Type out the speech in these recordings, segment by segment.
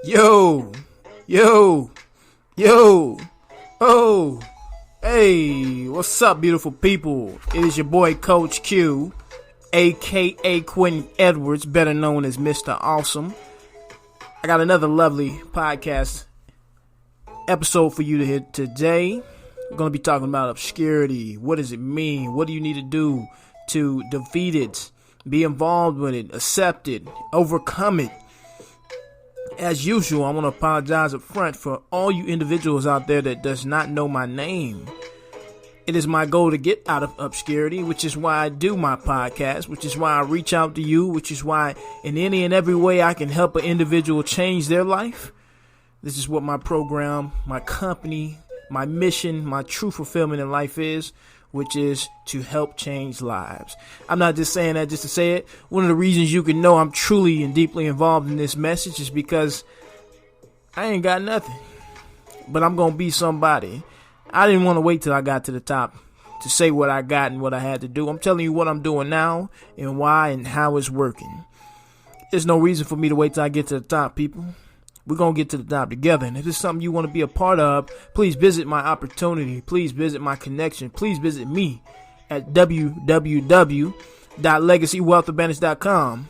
Yo, yo, yo, oh, hey, what's up, beautiful people? It is your boy, Coach Q, aka Quentin Edwards, better known as Mr. Awesome. I got another lovely podcast episode for you to hit today. We're going to be talking about obscurity. What does it mean? What do you need to do to defeat it, be involved with it, accept it, overcome it? As usual, I want to apologize up front for all you individuals out there that does not know my name. It is my goal to get out of obscurity, which is why I do my podcast, which is why I reach out to you, which is why in any and every way I can help an individual change their life. This is what my program, my company, my mission, my true fulfillment in life is, which is to help change lives. I'm not just saying that just to say it. One of the reasons you can know I'm truly and deeply involved in this message is because I ain't got nothing, but I'm going to be somebody. I didn't want to wait till I got to the top to say what I got and what I had to do. I'm telling you what I'm doing now and why and how it's working. There's no reason for me to wait till I get to the top, people. We're going to get to the top together. And if it's something you want to be a part of, please visit my opportunity. Please visit my connection. Please visit me at www.legacywealthadvantage.com.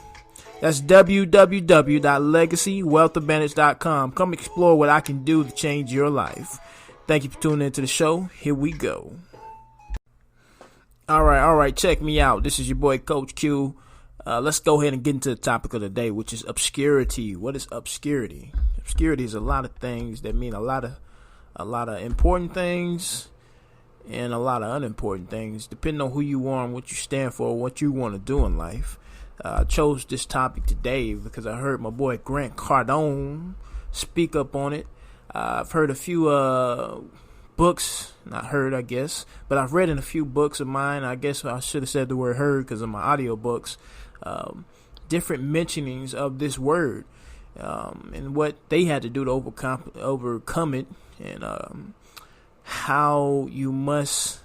That's www.legacywealthadvantage.com. Come explore what I can do to change your life. Thank you for tuning into the show. Here we go. All right. Check me out. This is your boy, Coach Q. Let's go ahead and get into the topic of the day, which is obscurity. What is obscurity? Obscurity is a lot of things that mean a lot of important things and a lot of unimportant things, depending on who you are and what you stand for, what you want to do in life. I chose this topic today because I heard my boy Grant Cardone speak up on it. I've heard a few books, not heard, I guess, but I've read in a few books of mine. I guess I should have said the word heard because of my audio books. Different mentionings of this word and what they had to do to overcome it, and how you must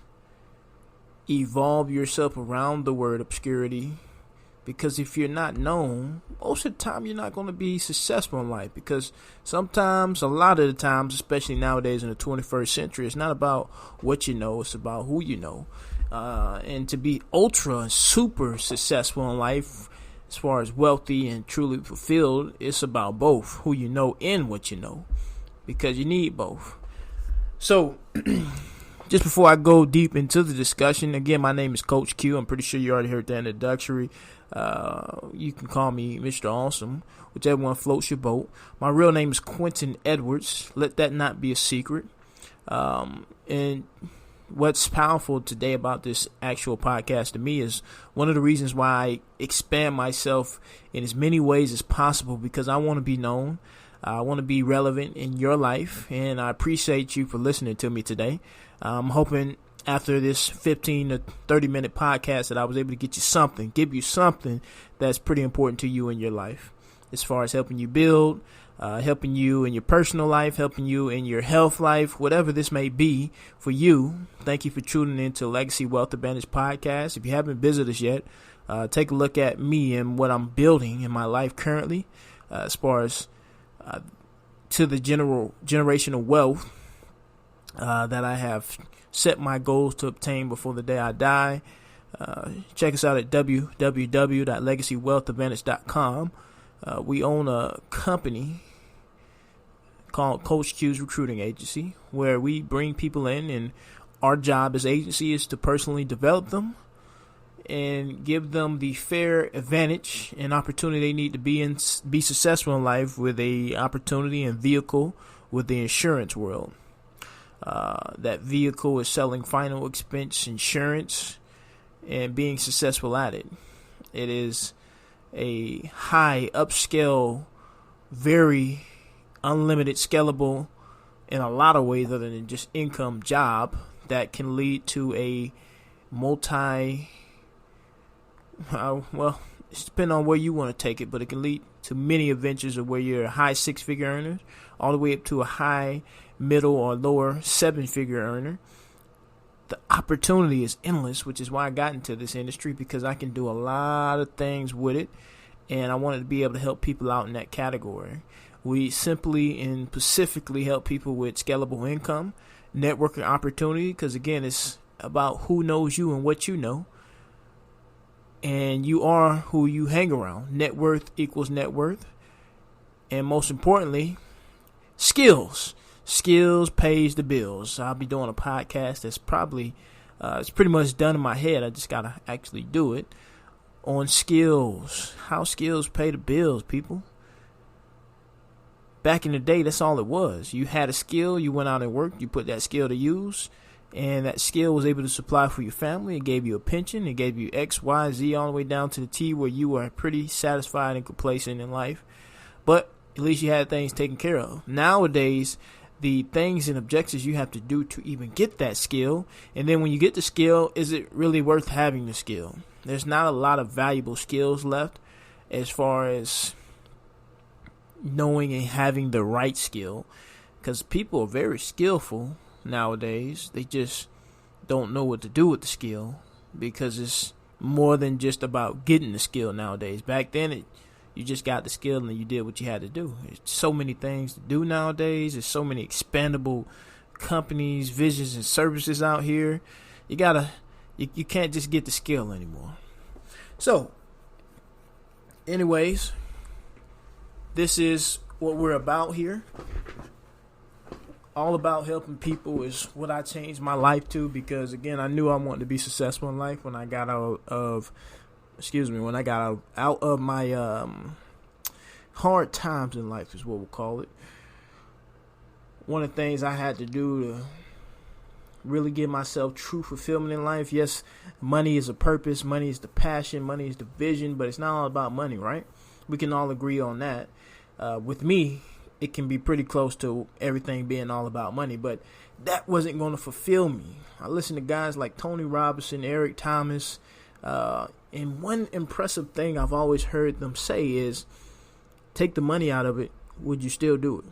evolve yourself around the word obscurity, because if you're not known, most of the time you're not going to be successful in life, because sometimes, a lot of the times, especially nowadays in the 21st century, it's not about what you know, it's about who you know. And to be ultra super successful in life, as far as wealthy and truly fulfilled, it's about both who you know and what you know, because you need both. So just before I go deep into the discussion, again, my name is Coach Q. I'm pretty sure you already heard that introductory. You can call me Mr. Awesome, whichever one floats your boat. My real name is Quentin Edwards. Let that not be a secret. And what's powerful today about this actual podcast to me is one of the reasons why I expand myself in as many ways as possible, because I want to be known. I want to be relevant in your life, and I appreciate you for listening to me today. I'm hoping after this 15 to 30 minute podcast that I was able to give you something that's pretty important to you in your life, as far as helping you build, helping you in your personal life, helping you in your health life, whatever this may be for you. Thank you for tuning into Legacy Wealth Advantage podcast. If you haven't visited us yet, take a look at me and what I'm building in my life currently, as far as to the generational wealth that I have set my goals to obtain before the day I die. Check us out at www.legacywealthadvantage.com. We own a company called Coach Q's Recruiting Agency, where we bring people in, and our job as agency is to personally develop them and give them the fair advantage and opportunity they need to be successful in life, with a opportunity and vehicle with the insurance world. That vehicle is selling final expense insurance and being successful at it. It is a high upscale, very unlimited, scalable in a lot of ways other than just income job that can lead to a well, it's depending on where you want to take it, but it can lead to many adventures of where you're a high six-figure earner all the way up to a high, middle, or lower seven-figure earner. The opportunity is endless, which is why I got into this industry, because I can do a lot of things with it and I wanted to be able to help people out in that category. We simply and specifically help people with scalable income, networking opportunity, because again, it's about who knows you and what you know. And you are who you hang around. Net worth equals net worth. And most importantly, skills. Skills pays the bills. I'll be doing a podcast that's probably, it's pretty much done in my head. I just got to actually do it. On skills. How skills pay the bills, people. Back in the day, that's all it was. You had a skill, you went out and worked, you put that skill to use. And that skill was able to supply for your family. It gave you a pension. It gave you X, Y, Z, all the way down to the T, where you were pretty satisfied and complacent in life. But at least you had things taken care of. Nowadays, the things and objectives you have to do to even get that skill. And then when you get the skill, is it really worth having the skill? There's not a lot of valuable skills left as far as knowing and having the right skill. Because people are very skillful nowadays. They just don't know what to do with the skill, because it's more than just about getting the skill nowadays. Back then, you just got the skill and you did what you had to do. There's so many things to do nowadays. There's so many expandable companies, visions, and services out here. You can't just get the skill anymore. So, anyways, this is what we're about here. All about helping people is what I changed my life to, because again, I knew I wanted to be successful in life when I got out of my hard times in life, is what we'll call it. One of the things I had to do to really give myself true fulfillment in life. Yes, money is a purpose, money is the passion, money is the vision, but it's not all about money, right? We can all agree on that. With me, it can be pretty close to everything being all about money, but that wasn't going to fulfill me. I listened to guys like Tony Robinson, Eric Thomas, and one impressive thing I've always heard them say is, take the money out of it, would you still do it?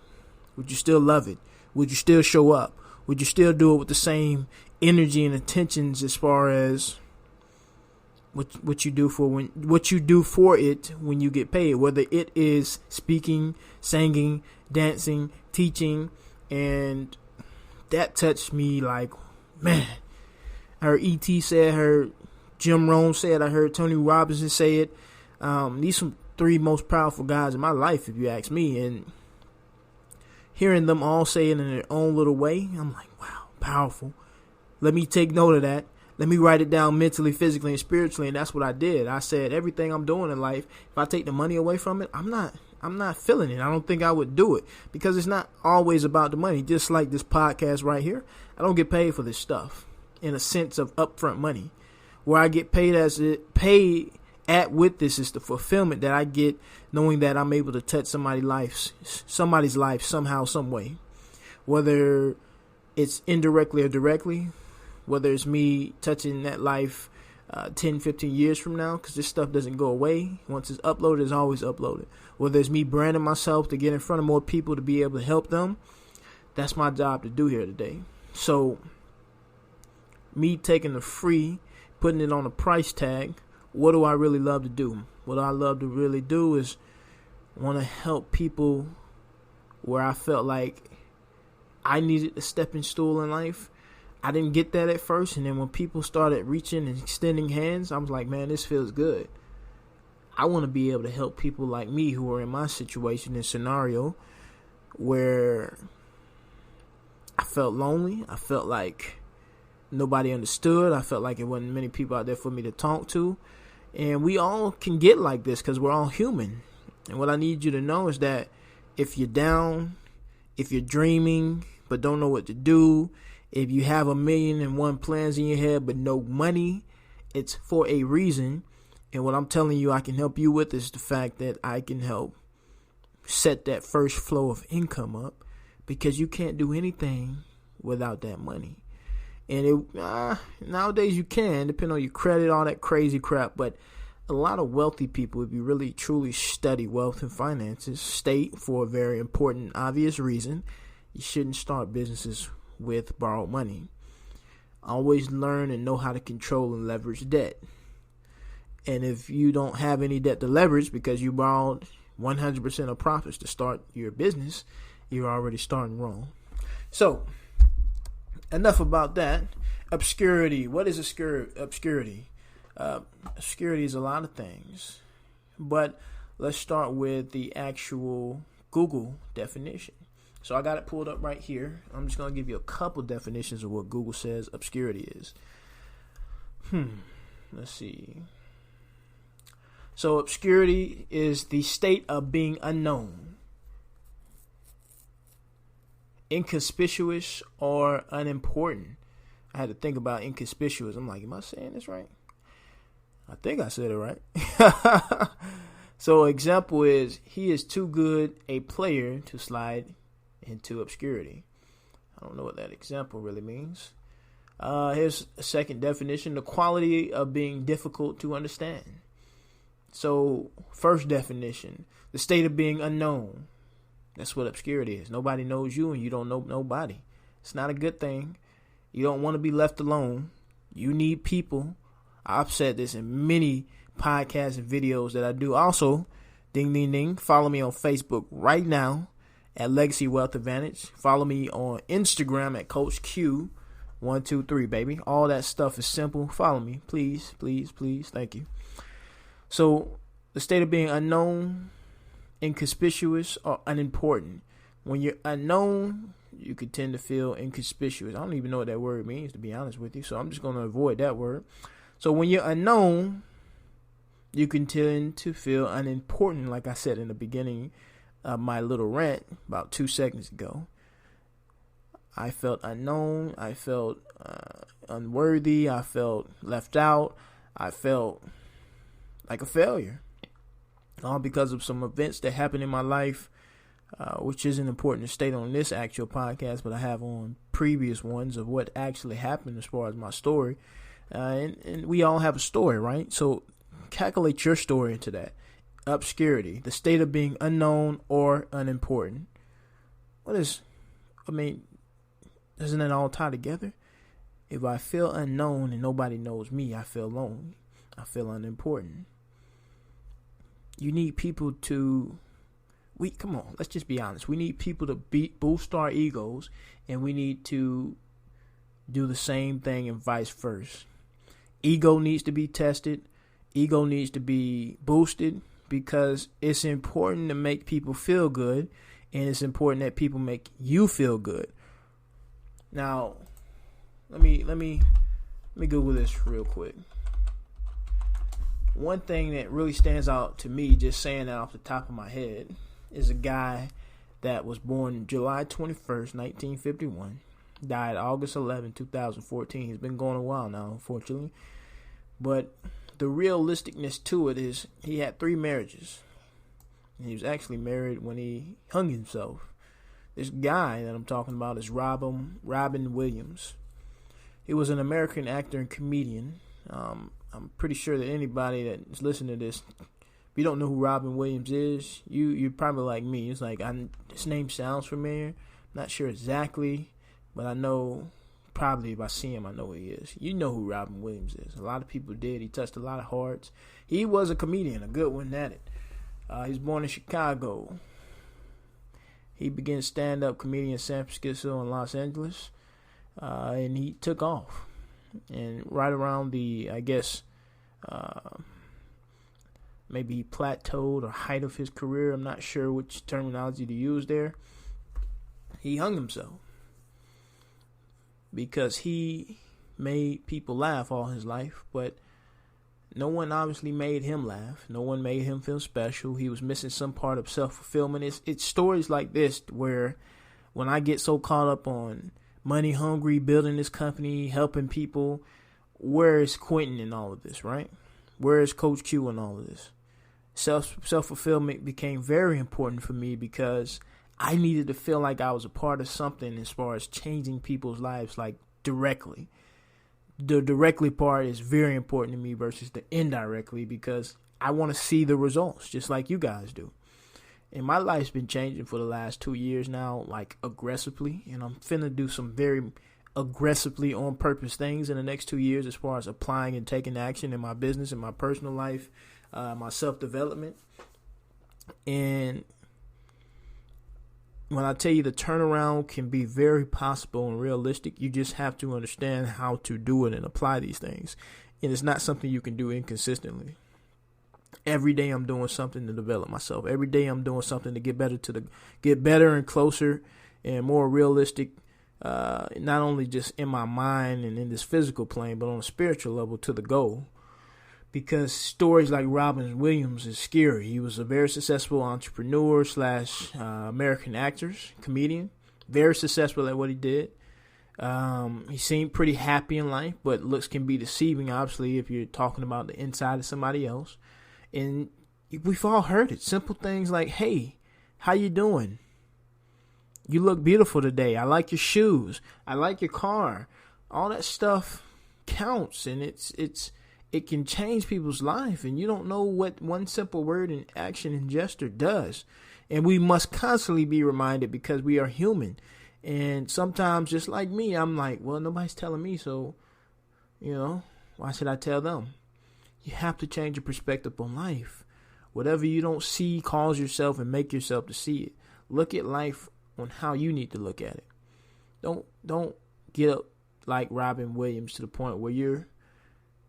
Would you still love it? Would you still show up? Would you still do it with the same energy and intentions as far as what you do for it when you get paid, whether it is speaking, singing, dancing, teaching? And that touched me like, man. I heard E.T. say it, I heard Jim Rohn say it, I heard Tony Robinson say it. These are three most powerful guys in my life, if you ask me. And hearing them all say it in their own little way, I'm like, wow, powerful. Let me take note of that. Let me write it down mentally, physically, and spiritually. And that's what I did. I said, everything I'm doing in life, if I take the money away from it, I'm not feeling it. I don't think I would do it, because it's not always about the money. Just like this podcast right here, I don't get paid for this stuff in a sense of upfront money. Where I get paid with this is the fulfillment that I get knowing that I'm able to touch somebody's life somehow, some way. Whether it's indirectly or directly, whether it's me touching that life 10, 15 years from now, because this stuff doesn't go away. Once it's uploaded, it's always uploaded. Whether it's me branding myself to get in front of more people to be able to help them, that's my job to do here today. So, me taking the free, putting it on a price tag, what do I really love to do? What I love to really do is want to help people where I felt like I needed a stepping stool in life. I didn't get that at first, and then when people started reaching and extending hands, I was like, man, this feels good. I want to be able to help people like me who are in my situation and scenario where I felt lonely. I felt like nobody understood. I felt like there wasn't many people out there for me to talk to. And we all can get like this because we're all human. And what I need you to know is that if you're down, if you're dreaming but don't know what to do, if you have 1,000,001 plans in your head but no money, it's for a reason. And what I'm telling you I can help you with is the fact that I can help set that first flow of income up, because you can't do anything without that money. And nowadays you can, depending on your credit, all that crazy crap. But a lot of wealthy people, if you really truly study wealth and finances, state for a very important, obvious reason, you shouldn't start businesses with borrowed money. Always learn and know how to control and leverage debt. And if you don't have any debt to leverage because you borrowed 100% of profits to start your business, you're already starting wrong. So, enough about that. Obscurity. What is obscurity? Obscurity is a lot of things. But let's start with the actual Google definition. So I got it pulled up right here. I'm just going to give you a couple definitions of what Google says obscurity is. Let's see. So obscurity is the state of being unknown, inconspicuous, or unimportant. I had to think about inconspicuous. I'm like, am I saying this right? I think I said it right. So example is, he is too good a player to slide into obscurity. I don't know what that example really means. Here's a second definition: the quality of being difficult to understand. So first definition, the state of being unknown. That's what obscurity is. Nobody knows you and you don't know nobody. It's not a good thing. You don't want to be left alone. You need people. I've said this in many podcasts and videos that I do. Also, ding, ding, ding, follow me on Facebook right now at Legacy Wealth Advantage. Follow me on Instagram at Coach Q123, baby. All that stuff is simple. Follow me, please, please, please. Thank you. So, the state of being unknown, inconspicuous, or unimportant. When you're unknown, you could tend to feel inconspicuous. I don't even know what that word means, to be honest with you. So, I'm just going to avoid that word. So, when you're unknown, you can tend to feel unimportant, like I said in the beginning of my little rant about 2 seconds ago. I felt unknown. I felt unworthy. I felt left out. I felt like a failure. All because of some events that happened in my life, which isn't important to state on this actual podcast, but I have on previous ones of what actually happened as far as my story. And we all have a story, right? So calculate your story into that. Obscurity, the state of being unknown or unimportant. Doesn't it all tie together? If I feel unknown and nobody knows me, I feel lonely. I feel unimportant. You need people to, come on, let's just be honest. We need people to boost our egos, and we need to do the same thing and vice versa. Ego needs to be tested. Ego needs to be boosted, because it's important to make people feel good, and it's important that people make you feel good. Now, let me Google this real quick. One thing that really stands out to me, just saying that off the top of my head, is a guy that was born July 21st, 1951, died August 11, 2014. He's been gone a while now, unfortunately. But the realisticness to it is he had 3 marriages. And he was actually married when he hung himself. This guy that I'm talking about is Robin Williams. He was an American actor and comedian. I'm pretty sure that anybody that is listening to this, if you don't know who Robin Williams is, you're probably like me. It's like, his name sounds familiar. Not sure exactly, but I know probably if I see him, I know who he is. You know who Robin Williams is. A lot of people did. He touched a lot of hearts. He was a comedian, a good one at it. He was born in Chicago. He began stand-up comedy in San Francisco and Los Angeles, and he took off. And right around the, maybe he plateaued or height of his career, I'm not sure which terminology to use there, he hung himself. Because he made people laugh all his life, but no one obviously made him laugh. No one made him feel special. He was missing some part of self-fulfillment. It's stories like this where when I get so caught up on money hungry, building this company, helping people, where is Quentin in all of this, right? Where is Coach Q in all of this? Self-fulfillment became very important for me because I needed to feel like I was a part of something as far as changing people's lives, like directly. The directly part is very important to me versus the indirectly, because I want to see the results just like you guys do. And my life's been changing for the last 2 years now, like aggressively. And I'm finna do some very aggressively on purpose things in the next 2 years as far as applying and taking action in my business, in my personal life, my self-development. And when I tell you the turnaround can be very possible and realistic, you just have to understand how to do it and apply these things. And it's not something you can do inconsistently. Every day I'm doing something to develop myself. Every day I'm doing something to get better and closer and more realistic, not only just in my mind and in this physical plane, but on a spiritual level to the goal. Because stories like Robin Williams is scary. He was a very successful entrepreneur / American actor, comedian, very successful at what he did. He seemed pretty happy in life, but looks can be deceiving, obviously, if you're talking about the inside of somebody else. And we've all heard it. Simple things like, hey, how you doing? You look beautiful today. I like your shoes. I like your car. All that stuff counts, and it can change people's life, and you don't know what one simple word and action and gesture does. And we must constantly be reminded because we are human. And sometimes, just like me, I'm like, well, nobody's telling me, so, why should I tell them? You have to change your perspective on life. Whatever you don't see, cause yourself and make yourself to see it. Look at life on how you need to look at it. Don't get up like Robin Williams to the point where you're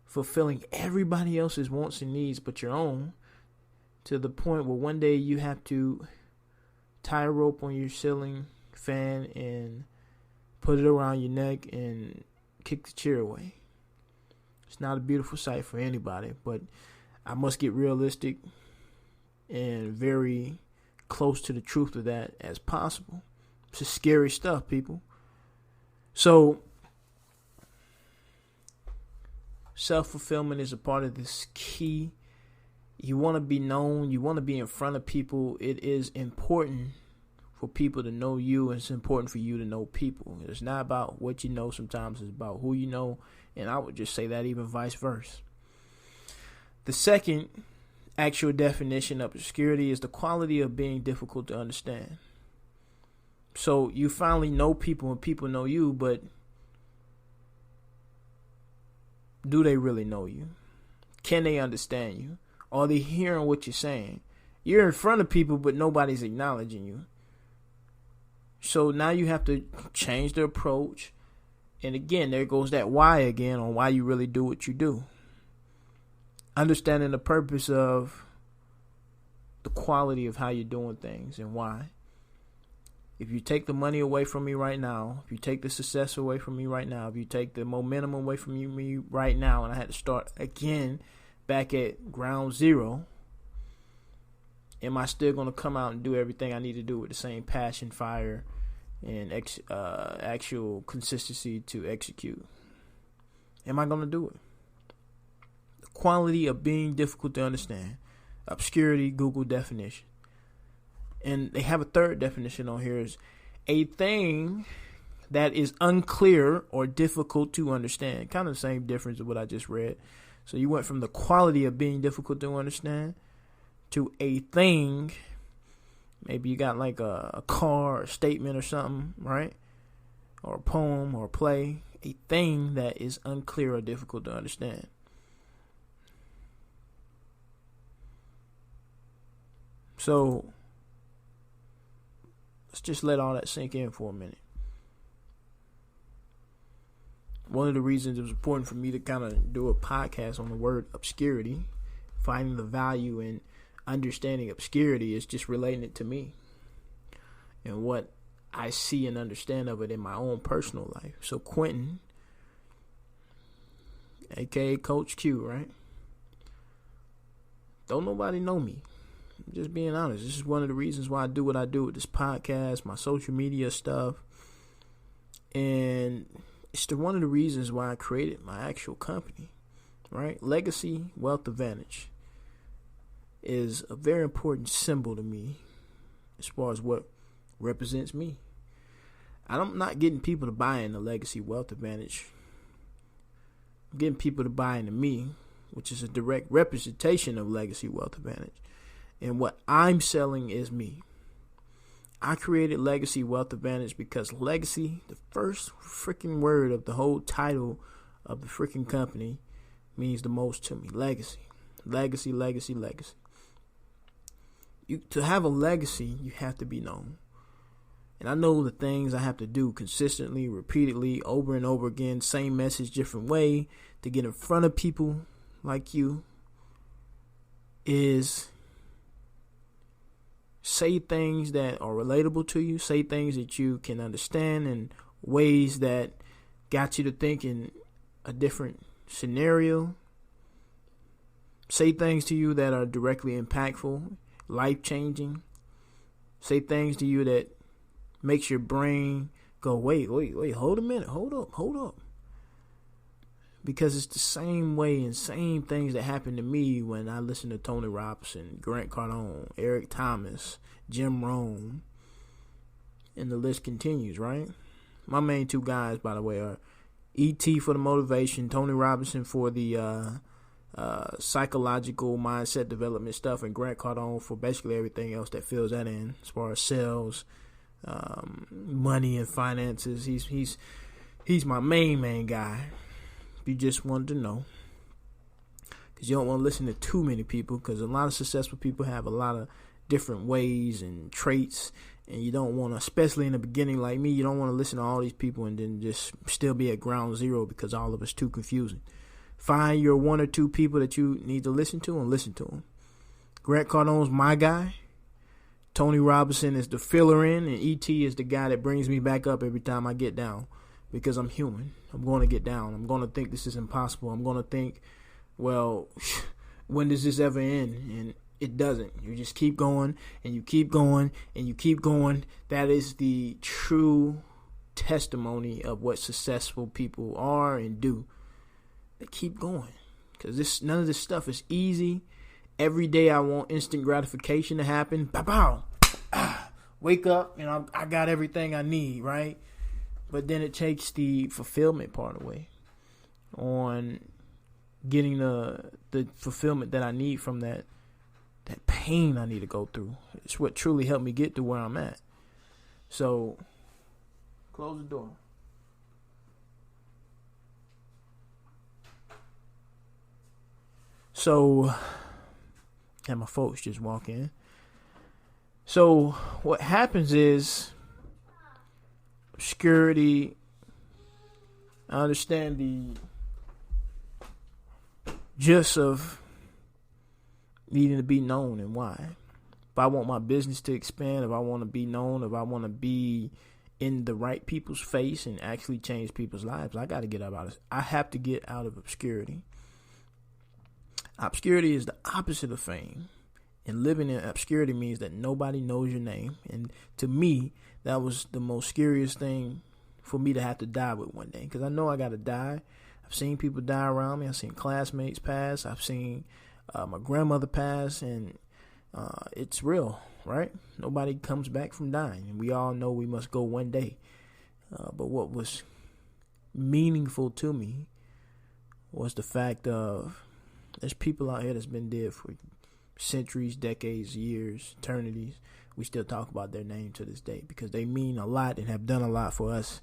fulfilling everybody else's wants and needs but your own, to the point where one day you have to tie a rope on your ceiling fan and put it around your neck and kick the chair away. It's not a beautiful sight for anybody, but I must get realistic and very close to the truth of that as possible. It's just scary stuff, people. So self-fulfillment is a part of this key. You want to be known. You want to be in front of people. It is important for people to know you. And it's important for you to know people. It's not about what you know. Sometimes it's about who you know. And I would just say that even vice versa. The second actual definition of obscurity is the quality of being difficult to understand. So you finally know people and people know you, but do they really know you? Can they understand you? Are they hearing what you're saying? You're in front of people, but nobody's acknowledging you. So now you have to change the approach. And again, there goes that why again on why you really do what you do. Understanding the purpose of the quality of how you're doing things and why. If you take the money away from me right now, if you take the success away from me right now, if you take the momentum away from me right now, and I had to start again back at ground zero, am I still going to come out and do everything I need to do with the same passion, fire, and actual consistency to execute? Am I going to do it? The quality of being difficult to understand. Obscurity, Google definition. And they have a third definition on here, is a thing that is unclear or difficult to understand. Kind of the same difference of what I just read. So you went from the quality of being difficult to understand to a thing. Maybe you got like a car or a statement or something, right? Or a poem or a play. A thing that is unclear or difficult to understand. So let's just let all that sink in for a minute. One of the reasons it was important for me to kind of do a podcast on the word obscurity, finding the value in understanding obscurity, is just relating it to me and what I see and understand of it in my own personal life. So Quentin, aka Coach Q, right? Don't nobody know me. I'm just being honest. This is one of the reasons why I do what I do with this podcast, my social media stuff. And it's one of the reasons why I created my actual company, right? Legacy Wealth Advantage is a very important symbol to me as far as what represents me. I'm not getting people to buy into Legacy Wealth Advantage. I'm getting people to buy into me, which is a direct representation of Legacy Wealth Advantage. And what I'm selling is me. I created Legacy Wealth Advantage because legacy, the first freaking word of the whole title of the freaking company, means the most to me. Legacy. Legacy, legacy, legacy. To have a legacy, you have to be known. And I know the things I have to do consistently, repeatedly, over and over again, same message, different way, to get in front of people like you, is say things that are relatable to you, say things that you can understand in ways that got you to think in a different scenario, say things to you that are directly impactful, life-changing, say things to you that makes your brain go, wait, hold a minute, hold up. Because it's the same way and same things that happen to me when I listen to Tony Robinson, Grant Cardone, Eric Thomas, Jim Rohn, and the list continues, right? My main two guys, by the way, are E.T. for the motivation, Tony Robinson for the psychological mindset development stuff, and Grant Cardone for basically everything else that fills that in as far as sales, money and finances. He's my main guy. If you just wanted to know, because you don't want to listen to too many people, because a lot of successful people have a lot of different ways and traits, and you don't want to, especially in the beginning like me, you don't want to listen to all these people and then just still be at ground zero because all of it's too confusing. Find your one or two people that you need to listen to and listen to them. Grant Cardone's my guy. Tony Robinson is the filler in, and E.T. is the guy that brings me back up every time I get down, because I'm human. I'm going to get down. I'm going to think this is impossible. I'm going to think, well, when does this ever end? And it doesn't. You just keep going, and you keep going, and you keep going. That is the true testimony of what successful people are and do. They keep going, because none of this stuff is easy. Every day I want instant gratification to happen. Pow. Wake up, and I got everything I need, right? But then it takes the fulfillment part away on getting the fulfillment that I need from that pain I need to go through. It's what truly helped me get to where I'm at. So, close the door. So, and my folks just walk in. So, what happens is, obscurity, I understand the gist of needing to be known and why. If I want my business to expand, if I want to be known, if I want to be in the right people's face and actually change people's lives, I got to get out of it. I have to get out of obscurity. Obscurity is the opposite of fame. And living in obscurity means that nobody knows your name. And to me, that was the most scariest thing for me to have to die with one day. Because I know I got to die. I've seen people die around me. I've seen classmates pass. I've seen my grandmother pass. And it's real, right? Nobody comes back from dying. And we all know we must go one day. But what was meaningful to me was the fact of there's people out here that's been dead for centuries, decades, years, eternities. We still talk about their name to this day because they mean a lot and have done a lot for us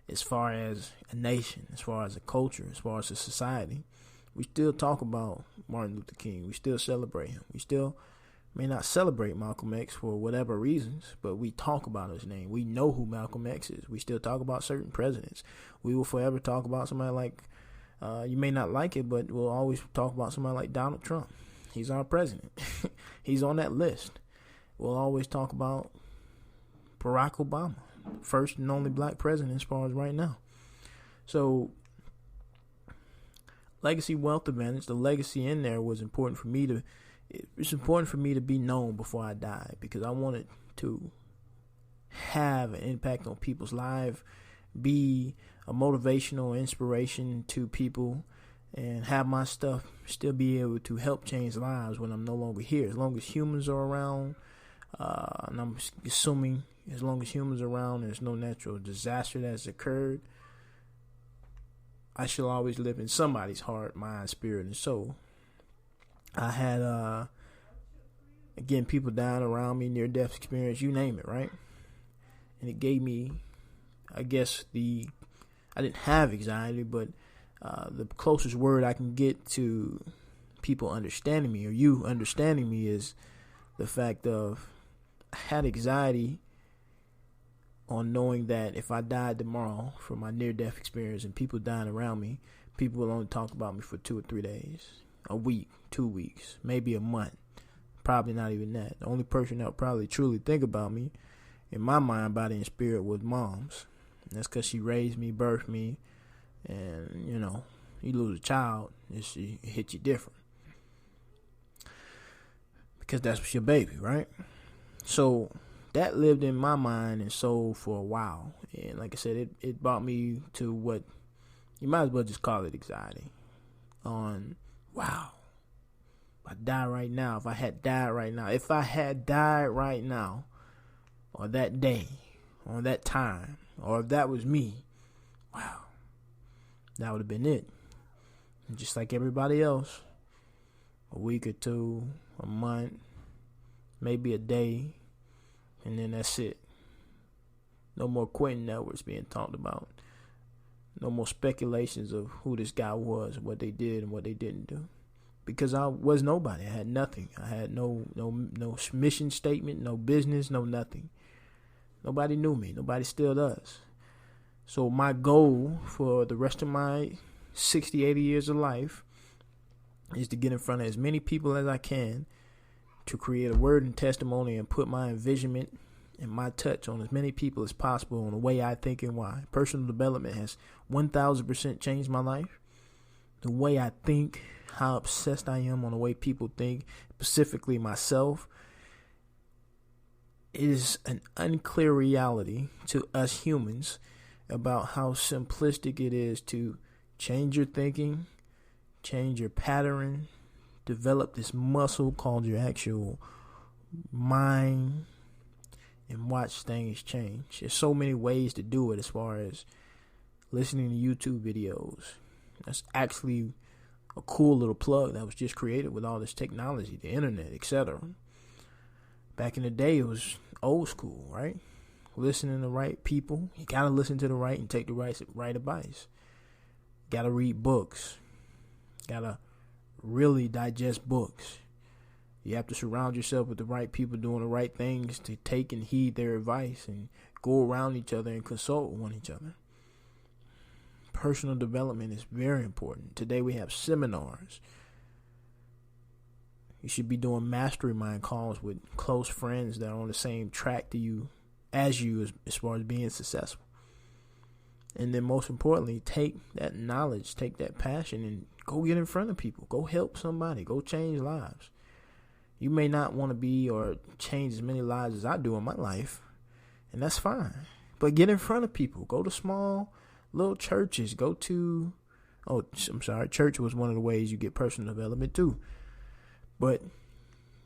as far as a nation, as far as a culture, as far as a society. We still talk about Martin Luther King. We still celebrate him. We still may not celebrate Malcolm X for whatever reasons, but we talk about his name. We know who Malcolm X is. We still talk about certain presidents. We will forever talk about somebody like, you may not like it, but we'll always talk about somebody like Donald Trump. He's our president. He's on that list. We'll always talk about Barack Obama, first and only black president as far as right now. So, Legacy Wealth Advantage, the legacy in there was important for me to. It's important for me to be known before I die because I wanted to have an impact on people's lives, be a motivational inspiration to people, and have my stuff still be able to help change lives when I'm no longer here. As long as humans are around, and I'm assuming as long as humans are around, there's no natural disaster that's occurred, I shall always live in somebody's heart, mind, spirit, and soul. I had, again, people dying around me, near-death experience, you name it, right? and it gave me, I guess, I didn't have anxiety, but the closest word I can get to people understanding me, or you understanding me, is the fact of I had anxiety on knowing that if I died tomorrow from my near-death experience and people dying around me, people will only talk about me for 2 or 3 days, a week, 2 weeks, maybe a month, probably not even that. The only person that would probably truly think about me in my mind, body, and spirit was moms. And that's because she raised me, birthed me, and, you lose a child, it hits you different. Because that's your baby, right? So that lived in my mind and soul for a while. And like I said, it brought me to what you might as well just call it anxiety. On, wow, if I die right now, if I had died right now, or that day, or that time, or if that was me, wow, that would have been it. And just like everybody else, a week or two, a month, maybe a day, and then that's it. No more Quentin networks being talked about. No more speculations of who this guy was, what they did and what they didn't do. Because I was nobody. I had nothing. I had no mission statement, no business, no nothing. Nobody knew me. Nobody still does. So my goal for the rest of my 60, 80 years of life is to get in front of as many people as I can, to create a word and testimony and put my envisionment and my touch on as many people as possible on the way I think and why. Personal development has 1,000% changed my life. The way I think, how obsessed I am on the way people think, specifically myself. It is an unclear reality to us humans about how simplistic it is to change your thinking, change your pattern, develop this muscle called your actual mind, and watch things change. There's so many ways to do it, as far as listening to YouTube videos. That's actually a cool little plug that was just created with all this technology, the internet, etc. Back in the day, it was old school, right? Listening to the right people. You gotta listen to the right and take the right advice. Gotta read books. Gotta really digest books. You have to surround yourself with the right people doing the right things to take and heed their advice and go around each other and consult with each other. Personal development is very important. Today we have seminars. You should be doing mastery mind calls with close friends that are on the same track to you as far as being successful. And then most importantly, take that knowledge, take that passion, and go get in front of people. Go help somebody. Go change lives. You may not want to be or change as many lives as I do in my life, and that's fine. But get in front of people. Go to small little churches. Church was one of the ways you get personal development too. But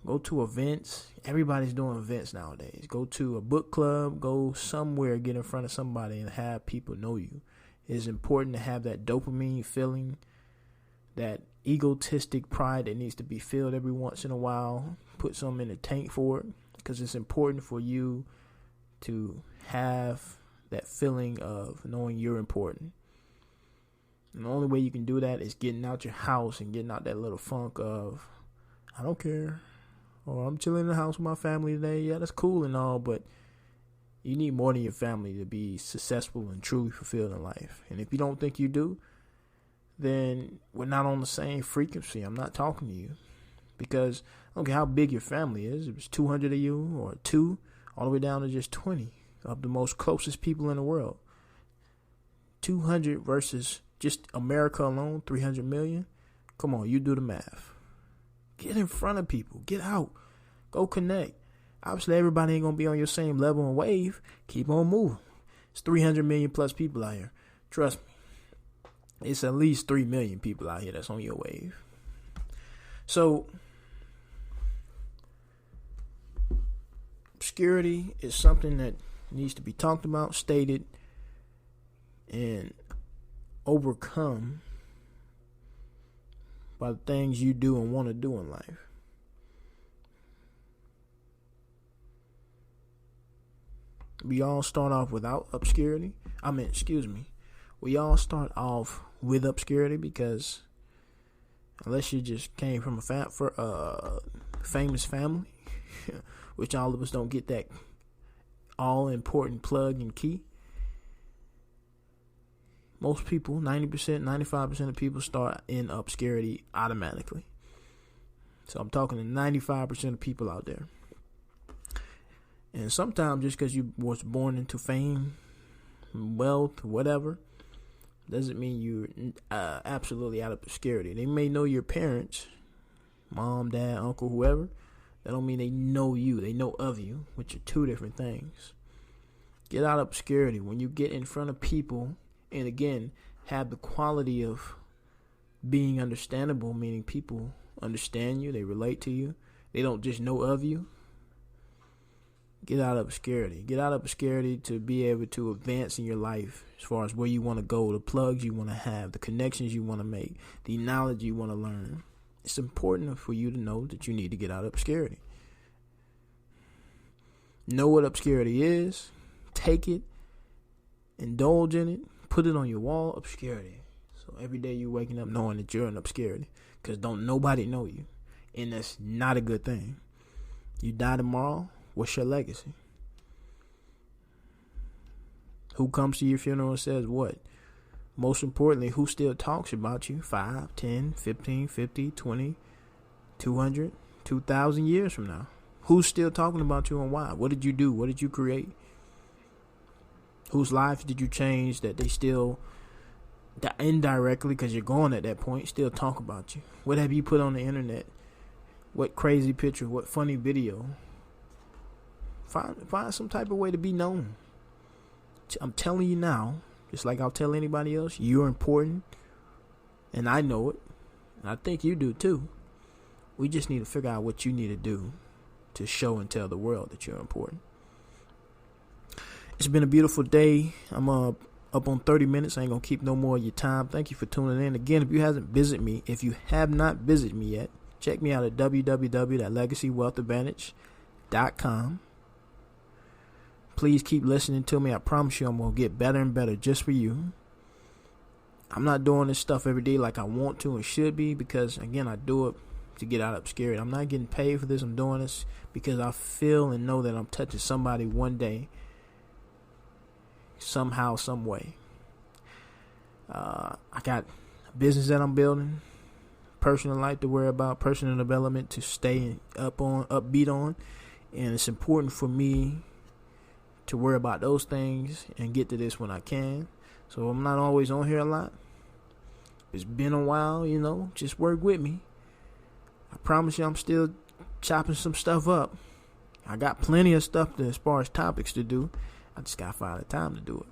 go to events. Everybody's doing events nowadays. Go to a book club. Go somewhere, get in front of somebody and have people know you. It's important to have that dopamine feeling, that egotistic pride that needs to be filled every once in a while. Put some in the tank for it, because it's important for you to have that feeling of knowing you're important. And the only way you can do that is getting out your house and getting out that little funk of, I don't care, or I'm chilling in the house with my family today. Yeah, that's cool and all, but you need more than your family to be successful and truly fulfilled in life. And if you don't think you do, then we're not on the same frequency. I'm not talking to you, because I don't care how big your family is. If it's 200 of you, or 2, all the way down to just 20 of the most closest people in the world. 200 versus just America alone, 300 million. Come on, you do the math. Get in front of people. Get out. Go connect. Obviously, everybody ain't going to be on your same level and wave. Keep on moving. It's 300 million plus people out here. Trust me. It's at least 3 million people out here that's on your wave. So, obscurity is something that needs to be talked about, stated, and overcome by the things you do and want to do in life. We all start off without obscurity. We all start off with obscurity because unless you just came from a famous family, which all of us don't get that all-important plug and key. Most people, 90%, 95% of people start in obscurity automatically. So I'm talking to 95% of people out there. And sometimes just because you was born into fame, wealth, whatever, doesn't mean you're absolutely out of obscurity. They may know your parents, mom, dad, uncle, whoever. That don't mean they know you. They know of you, which are two different things. Get out of obscurity. When you get in front of people, and again, have the quality of being understandable, meaning people understand you, they relate to you, they don't just know of you. Get out of obscurity. Get out of obscurity to be able to advance in your life as far as where you want to go, the plugs you want to have, the connections you want to make, the knowledge you want to learn. It's important for you to know that you need to get out of obscurity. Know what obscurity is. Take it. Indulge in it. Put it on your wall. Obscurity. So every day you're waking up knowing that you're in obscurity. Because don't nobody know you. And that's not a good thing. You die tomorrow. What's your legacy? Who comes to your funeral and says what? Most importantly, who still talks about you 5, 10, 15, 50, 20, 200, 2,000 years from now? Who's still talking about you and why? What did you do? What did you create? Whose lives did you change that they still, indirectly, because you're gone at that point, still talk about you? What have you put on the internet? What crazy picture? What funny video? Find some type of way to be known. I'm telling you now, just like I'll tell anybody else, you're important. And I know it. And I think you do too. We just need to figure out what you need to do to show and tell the world that you're important. It's been a beautiful day. I'm up on 30 minutes. I ain't going to keep no more of your time. Thank you for tuning in. Again, if you have not visited me yet, check me out at www.legacywealthadvantage.com. Please keep listening to me. I promise you I'm going to get better and better just for you. I'm not doing this stuff every day like I want to and should be because, again, I do it to get out of obscurity. I'm not getting paid for this. I'm doing this because I feel and know that I'm touching somebody one day, somehow, some way. I got a business that I'm building, personal life to worry about, personal development to stay upbeat on, and it's important for me to worry about those things and get to this when I can. So I'm not always on here a lot. It's been a while, just work with me. I promise you I'm still chopping some stuff up. I got plenty of stuff as far as topics to do. I just got to find the time to do it.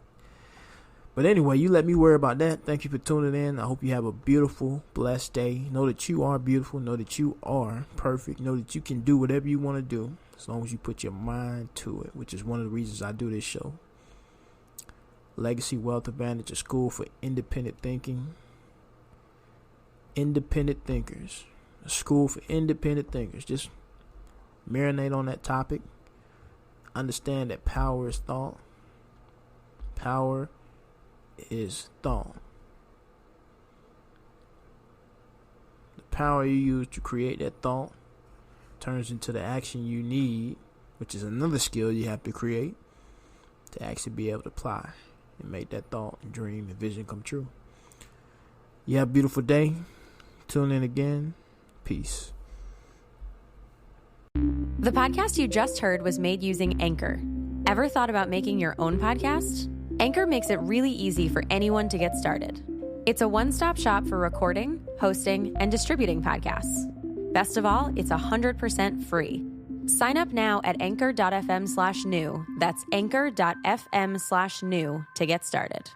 But anyway, you let me worry about that. Thank you for tuning in. I hope you have a beautiful, blessed day. Know that you are beautiful. Know that you are perfect. Know that you can do whatever you want to do as long as you put your mind to it, which is one of the reasons I do this show. Legacy Wealth Advantage, a school for independent thinking. Independent thinkers. A school for independent thinkers. Just marinate on that topic. Understand that power is thought. Power is thought. The power you use to create that thought turns into the action you need, which is another skill you have to create to actually be able to apply and make that thought and dream and vision come true. You have a beautiful day. Tune in again. Peace. The podcast you just heard was made using Anchor. Ever thought about making your own podcast? Anchor makes it really easy for anyone to get started. It's a one-stop shop for recording, hosting, and distributing podcasts. Best of all, it's 100% free. Sign up now at anchor.fm/new. That's anchor.fm/new to get started.